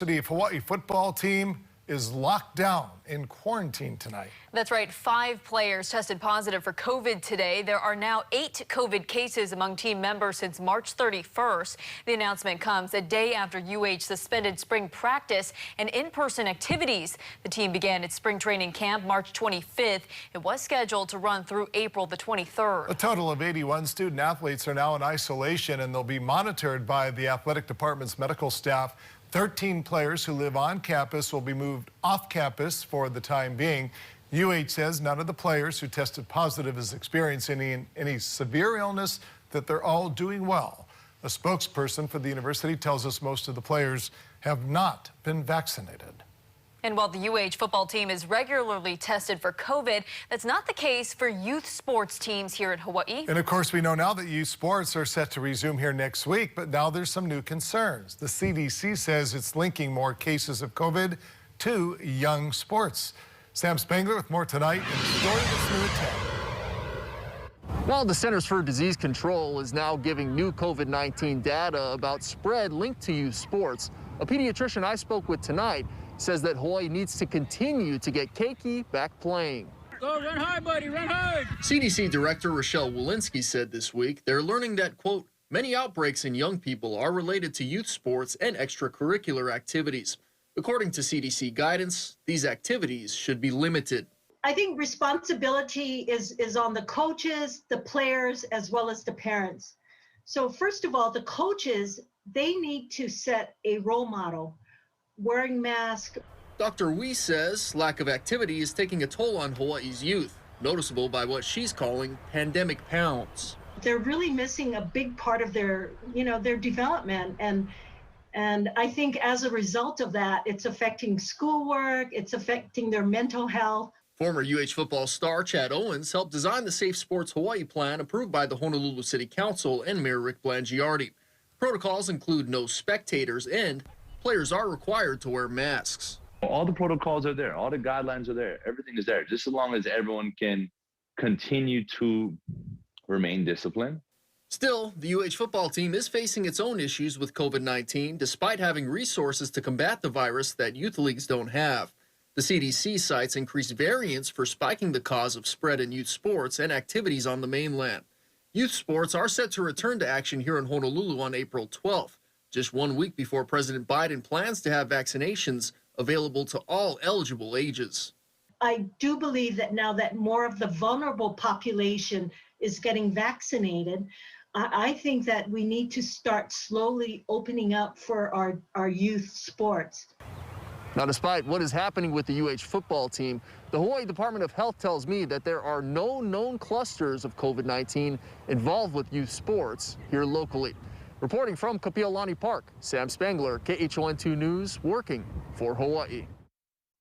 The Hawaii football team is locked down in quarantine tonight. That's right. 5 players tested positive for COVID today. There are now 8 COVID cases among team members since March 31st. The announcement comes a day after UH suspended spring practice and in-person activities. The team began its spring training camp March 25th. It was scheduled to run through April the 23rd. A total of 81 student athletes are now in isolation, and they'll be monitored by the athletic department's medical staff. 13 players who live on campus will be moved off campus for the time being. UH says none of the players who tested positive is experiencing any severe illness, that they're all doing well. A spokesperson for the university tells us most of the players have not been vaccinated. And while the UH football team is regularly tested for COVID, that's not the case for youth sports teams here in Hawaii. And of course, we know now that youth sports are set to resume here next week, but now there's some new concerns. The CDC says it's linking more cases of COVID to young sports. Sam Spangler with more tonight in the story that's new at 10. While the Centers for Disease Control is now giving new COVID-19 data about spread linked to youth sports, a pediatrician I spoke with tonight says that Hawaii needs to continue to get Keiki back playing. Go, run hard, buddy, run hard. CDC Director Rochelle Walensky said this week they're learning that, quote, many outbreaks in young people are related to youth sports and extracurricular activities. According to CDC guidance, these activities should be limited. I think responsibility is on the coaches, the players, as well as the parents. So first of all, the coaches, they need to set a role model. Wearing masks. Dr. Wee says lack of activity is taking a toll on Hawaii's youth, noticeable by what she's calling pandemic pounds. They're really missing a big part of their development, and I think as a result of that, it's affecting schoolwork, it's affecting their mental health. Former UH football star Chad Owens helped design the Safe Sports Hawaii plan approved by the Honolulu City Council and Mayor Rick Blangiardi. Protocols include no spectators and players are required to wear masks. All the protocols are there. All the guidelines are there. Everything is there, just as long as everyone can continue to remain disciplined. Still, the UH football team is facing its own issues with COVID-19, despite having resources to combat the virus that youth leagues don't have. The CDC cites increased variants for spiking the cause of spread in youth sports and activities on the mainland. Youth sports are set to return to action here in Honolulu on April 12th. Just 1 week before President Biden plans to have vaccinations available to all eligible ages. I do believe that now that more of the vulnerable population is getting vaccinated, I think that we need to start slowly opening up for our youth sports. Now, despite what is happening with the UH football team, the Hawaii Department of Health tells me that there are no known clusters of COVID-19 involved with youth sports here locally. Reporting from Kapiolani Park, Sam Spangler, KHON2 News, working for Hawaii.